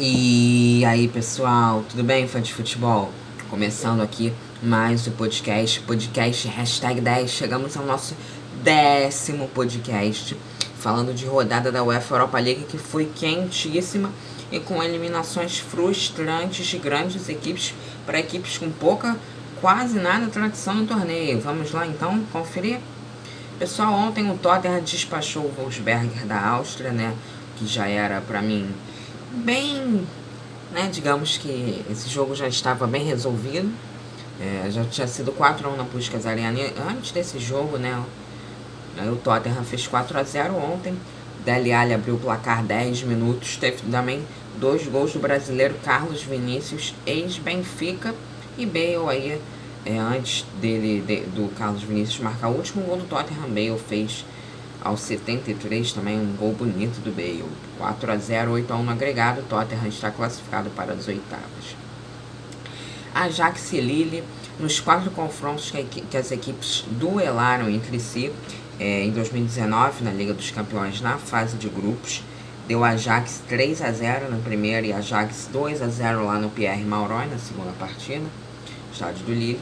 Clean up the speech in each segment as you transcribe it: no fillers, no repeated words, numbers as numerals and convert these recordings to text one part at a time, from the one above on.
E aí, pessoal, tudo bem, fã de futebol? Começando aqui mais o podcast hashtag 10. Chegamos ao nosso 10º podcast, falando de rodada da UEFA Europa League, que foi quentíssima e com eliminações frustrantes de grandes equipes para equipes com pouca, quase nada tradição no torneio. Vamos lá então conferir? Pessoal, ontem o Tottenham despachou o Wolfsberger da Áustria, né? Que já era, para mim, bem, né, digamos que esse jogo já estava bem resolvido. Já tinha sido 4-1 na Puskás Arena antes desse jogo, né? O Tottenham fez 4-0 ontem. Dele Alli abriu o placar 10 minutos. Teve também 2 gols do brasileiro Carlos Vinícius, ex-Benfica, e Bale aí, antes do Carlos Vinícius marcar o último gol do Tottenham. Bale fez aos 73 também um gol bonito do Bale. 4-0, 8-1 no agregado. Tottenham está classificado para as oitavas. Ajax e Lille, nos 4 confrontos que as equipes duelaram entre si em 2019 na Liga dos Campeões na fase de grupos, deu Ajax 3-0 na primeira e Ajax 2-0 lá no Pierre Mauroy na segunda partida, estádio do Lille,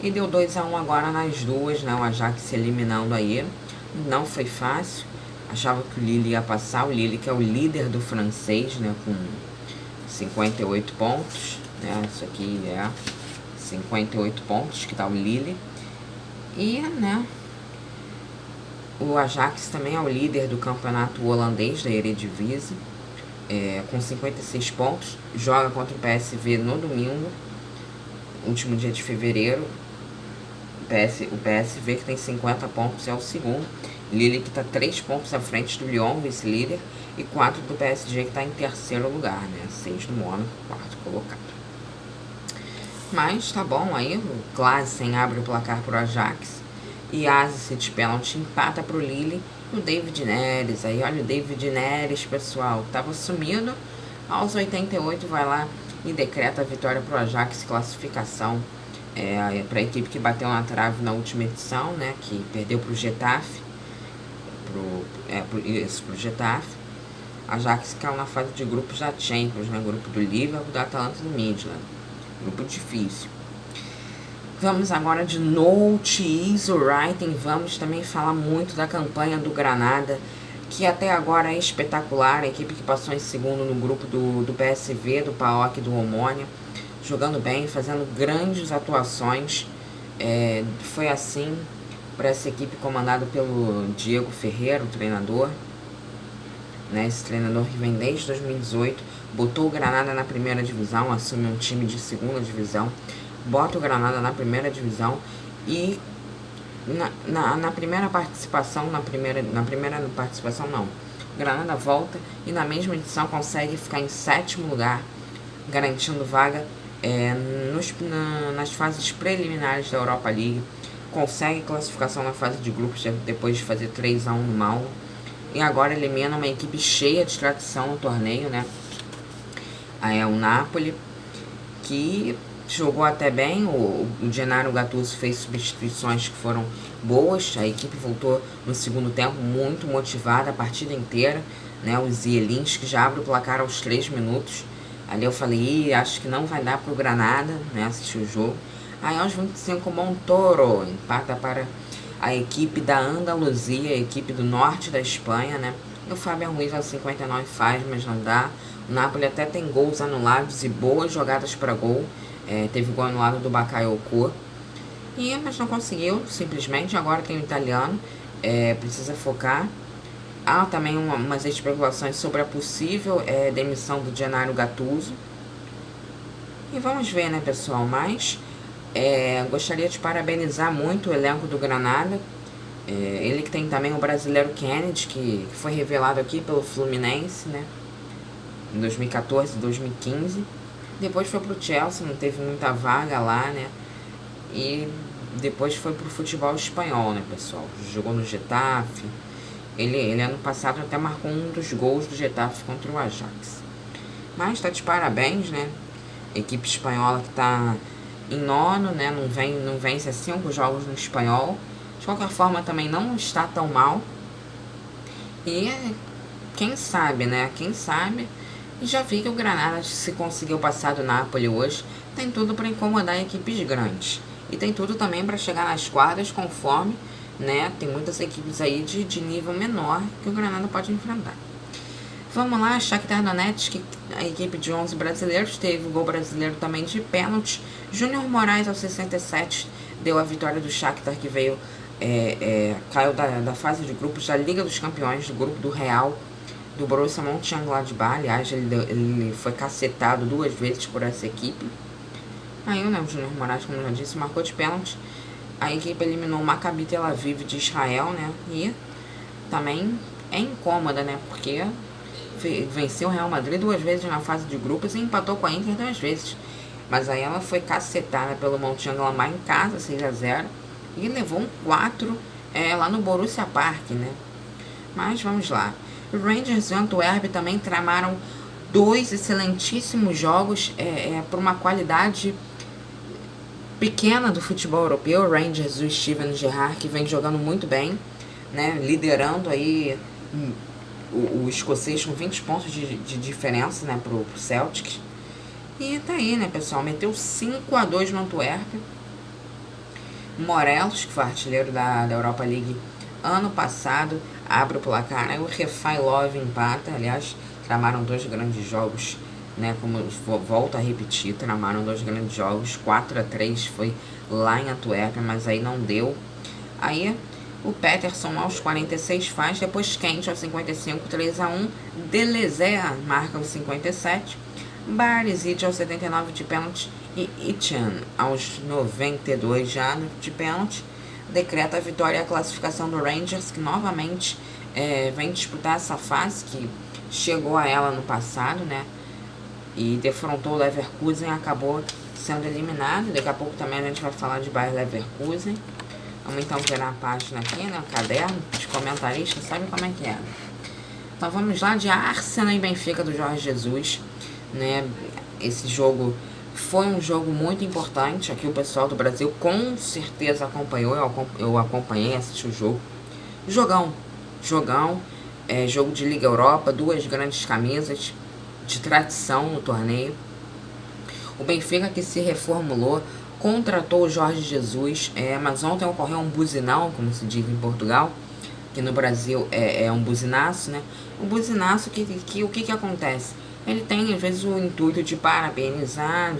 e deu 2-1 agora nas duas, né? O Ajax eliminando aí. Não foi fácil, achava que o Lille ia passar. O Lille, que é o líder do francês, né, com 58 pontos, né? Isso aqui é 58 pontos que tá o Lille. E, né, o Ajax também é o líder do campeonato holandês da Eredivisie, com 56 pontos. Joga contra o PSV no domingo, último dia de fevereiro. O PSV, que tem 50 pontos, é o segundo. Lille, que está 3 pontos à frente do Lyon, vice-líder, e 4 do PSG, que está em terceiro lugar, né? 6 do Mônaco, quarto colocado. Mas tá bom, aí o Klaassen abre o placar pro Ajax, e Asic de pênalti empata pro Lille. E o David Neres, aí olha o David Neres, pessoal, tava sumido. Aos 88 vai lá e decreta a vitória pro Ajax, classificação para a equipe que bateu na trave na última edição, né, que perdeu para o Getafe, pro Getafe. Ajax caiu na fase de grupos da Champions, né, grupo do Liverpool, da Atalanta e do Midland, grupo difícil. Vamos agora de Note Is Writing. Vamos também falar muito da campanha do Granada, que até agora é espetacular. A equipe que passou em segundo no grupo do PSV, do PAOK e do Omônia, jogando bem, fazendo grandes atuações. Foi assim para essa equipe comandada pelo Diego Ferreira, o treinador, né? Esse treinador que vem desde 2018, botou o Granada na primeira divisão, assume um time de segunda divisão, bota o Granada na primeira divisão e na primeira participação, o Granada volta e na mesma edição consegue ficar em 7º lugar, garantindo vaga nas fases preliminares da Europa League. Consegue classificação na fase de grupos depois de fazer 3-1 no Malmo, e agora elimina uma equipe cheia de tradição no torneio, né? O Napoli, que jogou até bem. O Gennaro Gattuso fez substituições que foram boas. A equipe voltou no segundo tempo muito motivada a partida inteira, né? O Zielinski já abre o placar aos 3 minutos. Ali eu falei, acho que não vai dar pro Granada, né, assistir o jogo. Aí aos 25, Montoro empata para a equipe da Andaluzia, a equipe do norte da Espanha, né. E o Fabian Ruiz aos 59 faz, mas não dá. O Napoli até tem gols anulados e boas jogadas para gol. Teve gol anulado do Bakayoko. Mas não conseguiu, simplesmente. Agora tem o italiano, precisa focar. Há também umas especulações sobre a possível demissão do Gennaro Gattuso. E vamos ver, né, pessoal? Mas gostaria de parabenizar muito o elenco do Granada. Ele que tem também o brasileiro Kennedy, que foi revelado aqui pelo Fluminense, né, em 2014 e 2015. Depois foi pro Chelsea, não teve muita vaga lá, né? E depois foi pro futebol espanhol, né, pessoal? Jogou no Getafe. Ele ano passado até marcou um dos gols do Getafe contra o Ajax. Mas tá de parabéns, né? Equipe espanhola que tá em 9º, né? Não vence 5 jogos no espanhol. De qualquer forma, também não está tão mal. E quem sabe, né? Quem sabe E já vi que o Granada, se conseguiu passar do Napoli hoje, tem tudo para incomodar equipes grandes. E tem tudo também para chegar nas quartas conforme, né, tem muitas equipes aí de nível menor que o Granada pode enfrentar. Vamos lá, Shakhtar Donetsk, a equipe de 11 brasileiros, teve o gol brasileiro também de pênalti. Júnior Moraes, aos 67, deu a vitória do Shakhtar, que veio, caiu da fase de grupos da Liga dos Campeões, do grupo do Real, do Borussia Mönchengladbach. Aliás, ele foi cacetado 2 vezes por essa equipe. Aí, né, o Júnior Moraes, como eu já disse, marcou de pênalti. A equipe eliminou o Maccabi Tel Aviv de Israel, né, e também é incômoda, né, porque venceu o Real Madrid 2 vezes na fase de grupos e empatou com a Inter 2 vezes. Mas aí ela foi cacetada pelo Mönchengladbach em casa, 6-0, e levou um 4 lá no Borussia Park, né? Mas vamos lá. O Rangers e o Antwerp também tramaram 2 excelentíssimos jogos por uma qualidade pequena do futebol europeu. O Rangers do Steven Gerrard, que vem jogando muito bem, né? Liderando aí o escocês com 20 pontos de diferença, né, pro Celtic. E tá aí, né, pessoal, meteu 5-2 no Antwerp. Morelos, que foi artilheiro da Europa League ano passado, abre o placar, né? O Refailov empata. Aliás, tramaram 2 grandes jogos, né, como eu volto a repetir, tramaram 2 grandes jogos. 4-3 foi lá em Antwerp, mas aí não deu. Aí o Peterson aos 46 faz, depois Kent aos 55, 3-1. Delezé marca aos 57, Barisic aos 79 de pênalti e Ichan aos 92 já de pênalti decreta a vitória e a classificação do Rangers, que novamente vem disputar essa fase, que chegou a ela no passado, né, e defrontou o Leverkusen e acabou sendo eliminado. Daqui a pouco também a gente vai falar de Bayer Leverkusen. Vamos então virar a página aqui, né? O caderno de comentaristas, sabe como é que é. Então vamos lá, de Arsenal e Benfica do Jorge Jesus, né? Esse jogo foi um jogo muito importante. Aqui o pessoal do Brasil com certeza acompanhou. Eu acompanhei, assisti o jogo. Jogão. Jogo de Liga Europa, 2 grandes camisas de tradição no torneio. O Benfica, que se reformulou, contratou o Jorge Jesus, mas ontem ocorreu um buzinão, como se diz em Portugal, que no Brasil é um buzinaço, né? Um buzinaço que o que acontece? Ele tem, às vezes, o intuito de parabenizar,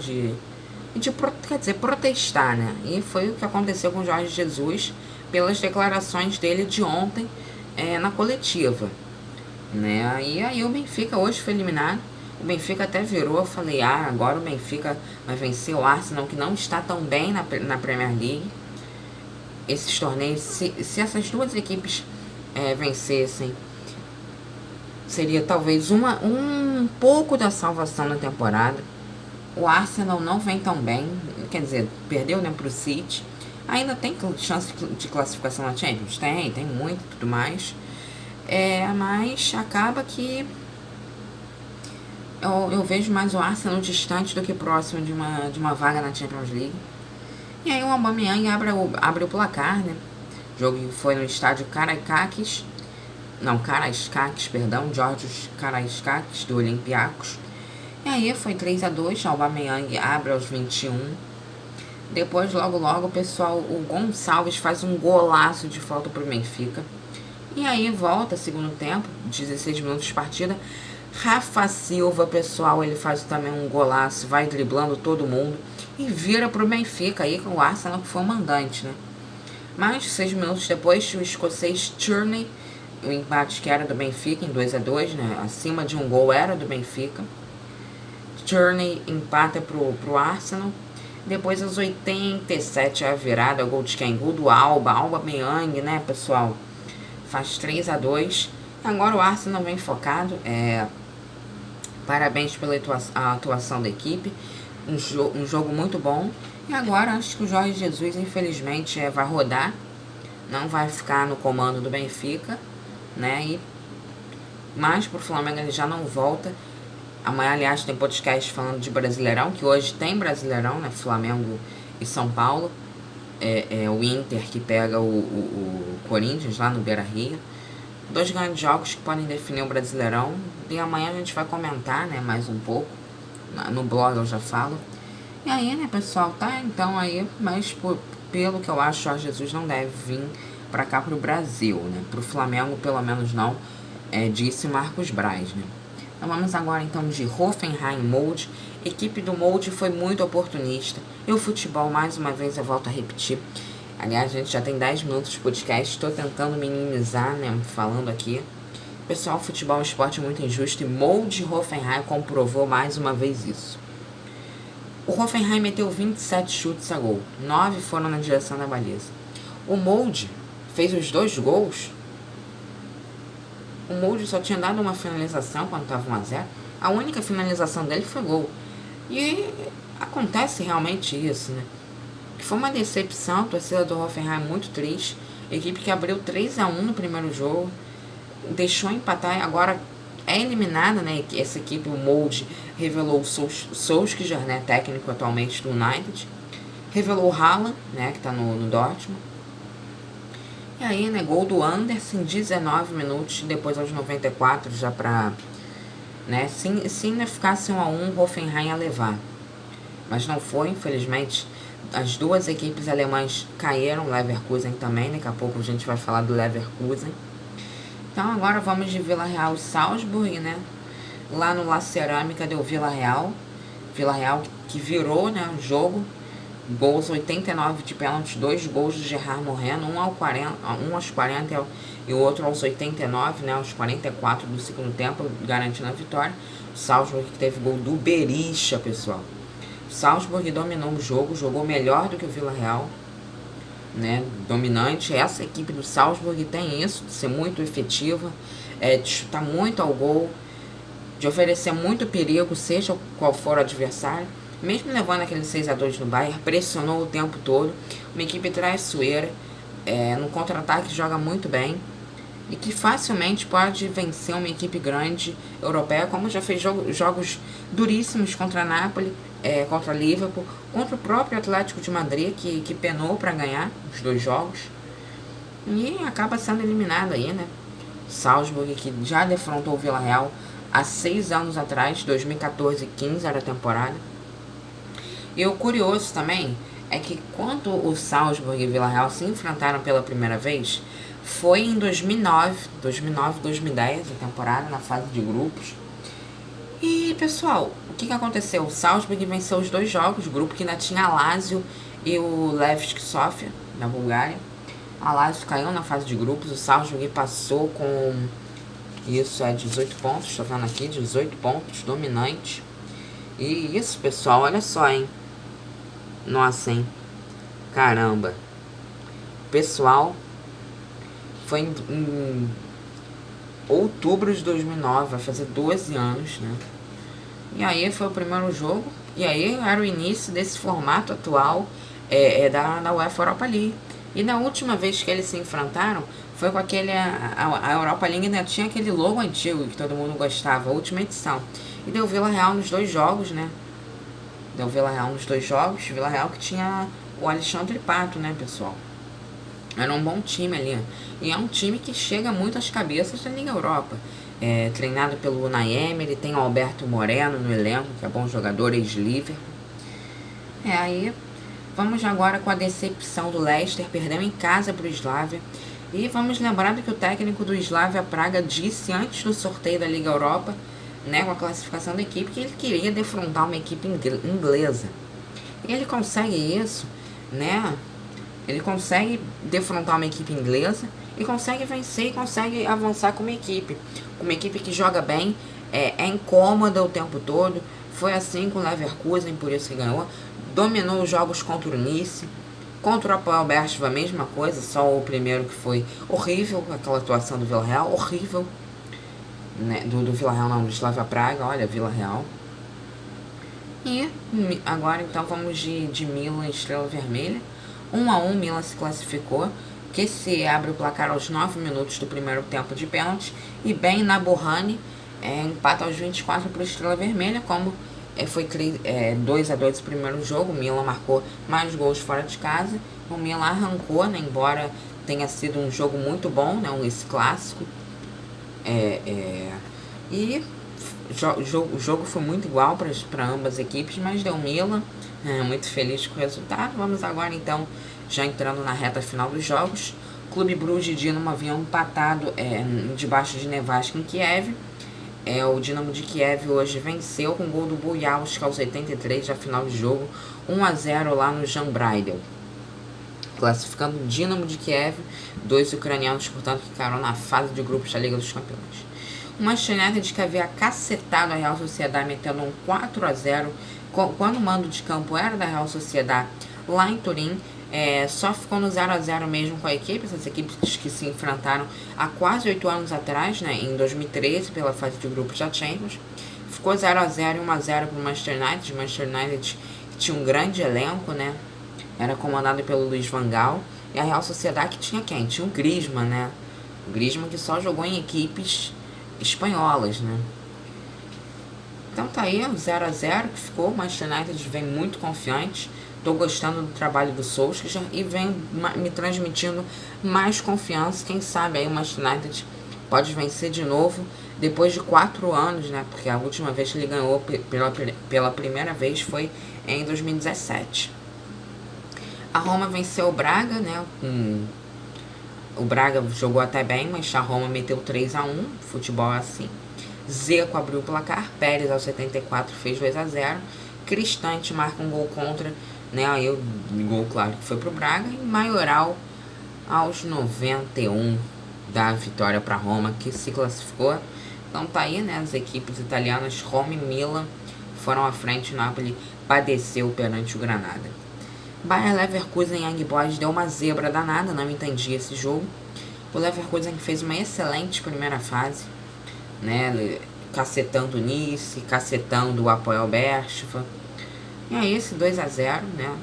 quer dizer, protestar, né? E foi o que aconteceu com o Jorge Jesus pelas declarações dele de ontem na coletiva, né? E aí o Benfica hoje foi eliminado. O Benfica até virou, eu falei, agora o Benfica vai vencer o Arsenal, que não está tão bem na Premier League. Esses torneios, se essas 2 equipes vencessem, seria talvez um pouco da salvação na temporada. O Arsenal não vem tão bem, quer dizer, perdeu, né, pro City. Ainda tem chance de classificação na Champions? Tem muito e tudo mais. Mas acaba que eu vejo mais o Arsenal distante do que próximo de uma vaga na Champions League. E aí o Aubameyang abre o placar, né? O jogo foi no estádio Karaiskakis, Georgios Karaiskakis, do Olympiacos. E aí foi 3-2, o Aubameyang abre aos 21. Depois, logo, pessoal, o Gonçalves faz um golaço de falta pro Benfica. E aí volta, segundo tempo, 16 minutos de partida. Rafa Silva, pessoal, ele faz também um golaço, vai driblando todo mundo e vira pro Benfica, aí com o Arsenal, que foi o mandante, né? Mas 6 minutos depois, o escocês Tierney, o empate que era do Benfica em 2-2, né? Acima de um gol era do Benfica. Tierney empata pro Arsenal. Depois, aos 87, a virada, o gol de quem? Gol do Aubameyang, né, pessoal? Faz 3-2. Agora o Arsenal vem focado. Parabéns pela atuação da equipe. Um jogo muito bom. E agora acho que o Jorge Jesus, infelizmente, vai rodar. Não vai ficar no comando do Benfica, né? Mas pro Flamengo ele já não volta. Amanhã, aliás, tem podcast falando de Brasileirão, que hoje tem Brasileirão, né? Flamengo e São Paulo. O Inter que pega o Corinthians lá no Beira-Rio. Dois grandes jogos que podem definir o Brasileirão. E amanhã a gente vai comentar, né, mais um pouco. No blog eu já falo. E aí, né, pessoal, tá? Então aí, mas pelo que eu acho, Jorge Jesus não deve vir pra cá pro Brasil, né? Pro Flamengo, pelo menos não, disse Marcos Braz, né? Então vamos agora então de Hoffenheim Molde. Equipe do Molde foi muito oportunista. E o futebol, mais uma vez, eu volto a repetir. Aliás, a gente já tem 10 minutos de podcast. Estou tentando minimizar, né, falando aqui. Pessoal, futebol é um esporte muito injusto. E Molde Hoffenheim comprovou mais uma vez isso. O Hoffenheim meteu 27 chutes a gol. 9 foram na direção da baliza. O Molde fez os 2 gols. O Molde só tinha dado uma finalização quando estava 1-0. A única finalização dele foi gol. E acontece realmente isso, né? Que foi uma decepção, a torcida do Hoffenheim muito triste. Equipe que abriu 3-1 no primeiro jogo, deixou empatar e agora é eliminada, né? Essa equipe, o Molde, revelou o Solskjaer, né? Técnico atualmente do United. Revelou o Haaland, né? Que tá no Dortmund. E aí, né? Gol do Anderson, 19 minutos, depois aos 94, já pra... né? Se ainda ficasse 1-1, o Hoffenheim ia levar. Mas não foi, infelizmente. As duas equipes alemãs caíram, Leverkusen também, daqui a pouco a gente vai falar do Leverkusen. Então agora vamos de Vila Real e Salzburg, né? Lá no La Cerâmica deu Vila Real. Vila Real que virou, né, o jogo. Gols 89 de pênalti, 2 gols de Gerard Moreno, um aos 40 e o outro aos 89, né, aos 44 do segundo tempo, garantindo a vitória. O Salzburg que teve gol do Berisha, pessoal. O Salzburg dominou o jogo, jogou melhor do que o Vila Real, né, dominante. Essa equipe do Salzburg tem isso, de ser muito efetiva, de chutar muito ao gol, de oferecer muito perigo, seja qual for o adversário. Mesmo levando aquele 6-2 no Bayern, pressionou o tempo todo. Uma equipe traiçoeira, no contra-ataque joga muito bem e que facilmente pode vencer uma equipe grande europeia, como já fez jogos duríssimos contra a Napoli, contra a Liverpool, contra o próprio Atlético de Madrid, que penou para ganhar os 2 jogos e acaba sendo eliminado aí, né? Salzburg, que já defrontou o Vila Real há 6 anos atrás, 2014-15 era a temporada. E o curioso também é que quando o Salzburg e o Vila Real se enfrentaram pela primeira vez, foi em 2009-2010, a temporada, na fase de grupos. E, pessoal, o que aconteceu? O Salzburg venceu os 2 jogos, o grupo que ainda tinha a Lazio e o Levski Sofia, na Bulgária. A Lazio caiu na fase de grupos, o Salzburg passou com... isso, 18 pontos, estou vendo aqui, 18 pontos, dominante. E isso, pessoal, olha só, hein? Nossa, hein? Caramba. Pessoal, foi em outubro de 2009, vai fazer 12 anos, né? E aí foi o primeiro jogo, e aí era o início desse formato atual da UEFA Europa League. E na última vez que eles se enfrentaram, foi com aquele... A Europa League ainda tinha aquele logo antigo que todo mundo gostava, a última edição. E deu Vila Real nos 2 jogos, né? Deu Vila Real nos 2 jogos. Vila Real que tinha o Alexandre Pato, né, pessoal? Era um bom time ali. E é um time que chega muito às cabeças da Liga Europa. Treinado pelo Unai Emery, tem o Alberto Moreno no elenco, que é bom jogador, ex-Liverpool. Aí vamos agora com a decepção do Leicester, perdeu em casa para o Slavia. E vamos lembrando que o técnico do Slavia Praga disse antes do sorteio da Liga Europa, né, com a classificação da equipe, que ele queria defrontar uma equipe inglesa. E ele consegue isso, né? Ele consegue defrontar uma equipe inglesa e consegue vencer e consegue avançar com uma equipe. Uma equipe que joga bem, é incômoda o tempo todo. Foi assim com o Leverkusen, por isso que ganhou. Dominou os jogos contra o Nice. Contra o Apoel Bercheva, a mesma coisa, só o primeiro que foi horrível, aquela atuação do Vila Real, horrível. Né? Do Vila Real não, do Slavia Praga, olha, Vila Real. E agora então vamos de Milan e Estrela Vermelha. 1-1, Milan se classificou, que se abre o placar aos 9 minutos do primeiro tempo de pênalti. E bem na Borrani, empata aos 24 para o Estrela Vermelha, como foi 2-2 o primeiro jogo. O Milan marcou mais gols fora de casa. O Milan arrancou, né, embora tenha sido um jogo muito bom, né, esse clássico. E o jogo foi muito igual para ambas as equipes, mas deu Milan, muito feliz com o resultado. Vamos agora então, já entrando na reta final dos jogos. Clube Brugge e Dinamo haviam empatado debaixo de nevasca em Kiev. O Dinamo de Kiev hoje venceu com o gol do Bujalski aos 83 da final de jogo, 1-0 lá no Jan Breidel. Classificando o Dinamo de Kiev, 2 ucranianos, portanto, ficaram na fase de grupos da Liga dos Campeões. O Manchester United que havia cacetado a Real Sociedad, metendo um 4-0, quando o mando de campo era da Real Sociedad lá em Turim. Só ficou no 0-0 mesmo com a equipe, essas equipes que se enfrentaram há quase 8 anos atrás, né, em 2013, pela fase de grupos da Champions. Ficou 0-0 e 1-0 para o Manchester United. O Manchester United tinha um grande elenco, né, era comandado pelo Luís Van Gaal. E a Real Sociedad que tinha quem? Tinha o Griezmann, né, o Griezmann que só jogou em equipes espanholas, né. Então tá aí, 0-0 que ficou. O Manchester United vem muito confiante. Estou gostando do trabalho do Solskjaer e vem me transmitindo mais confiança. Quem sabe aí o Manchester United pode vencer de novo depois de 4 anos, né? Porque a última vez que ele ganhou pela primeira vez foi em 2017. A Roma venceu o Braga, né? O Braga jogou até bem, mas a Roma meteu 3-1. Futebol é assim. Zico abriu o placar. Pérez aos 74 fez 2-0. Cristante marca um gol contra, né? Aí o gol, claro, que foi pro Braga. E Maioral aos 91 da vitória para Roma, que se classificou. Então tá aí, né? As equipes italianas, Roma e Milan, foram à frente. O Napoli padeceu perante o Granada. Bayer Leverkusen e Young Boys deu uma zebra danada, não entendi esse jogo. O Leverkusen fez uma excelente primeira fase, né? Cacetando o Nice, cacetando o Apoel Bercheva. E aí esse 2-0, né?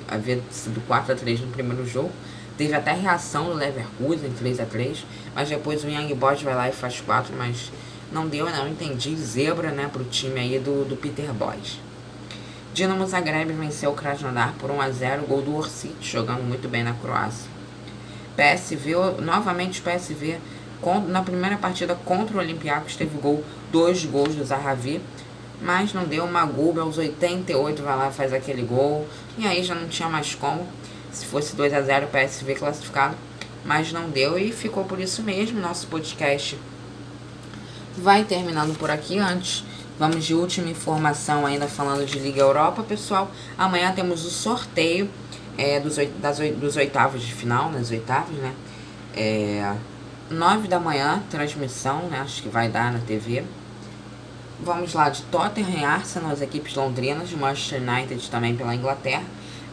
Havia sido 4-3 no primeiro jogo. Teve até reação do Leverkusen, 3-3. Mas depois o Young Boys vai lá e faz 4, mas não deu, não entendi. Zebra, né, pro time aí do Peter Bosz. Dinamo Zagreb venceu o Krasnodar por 1-0, gol do Orsic, jogando muito bem na Croácia. PSV, novamente o PSV, na primeira partida contra o Olympiacos, teve 2 gols do Zahavi, mas não deu. Uma Magulba aos 88 vai lá e faz aquele gol, e aí já não tinha mais como. Se fosse 2-0 o PSV classificado, mas não deu e ficou por isso mesmo. Nosso podcast vai terminando por aqui. Antes, vamos de última informação ainda falando de Liga Europa, pessoal. Amanhã temos o sorteio dos oitavos de final, nas oitavas, né? 9 da manhã, transmissão, né? Acho que vai dar na TV. Vamos lá, de Tottenham e Arsenal, as equipes londrinas, Manchester United também pela Inglaterra,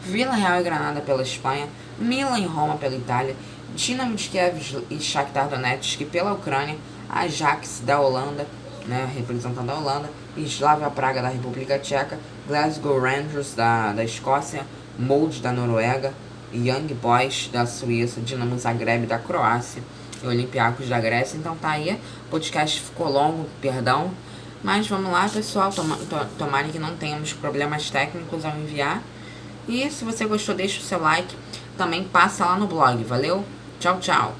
Vila Real e Granada pela Espanha, Milan e Roma pela Itália, Dinamo de Kiev e Shakhtar Donetsk pela Ucrânia, Ajax da Holanda, né, representando a Holanda, Slavia Praga da República Tcheca, Glasgow Rangers da Escócia, Molde da Noruega, Young Boys da Suíça, Dinamo Zagreb da Croácia e Olympiacos da Grécia. Então tá aí, o podcast ficou longo, perdão, mas vamos lá, pessoal, tomara que não tenhamos problemas técnicos ao enviar. E se você gostou, deixa o seu like, também passa lá no blog, valeu? Tchau, tchau!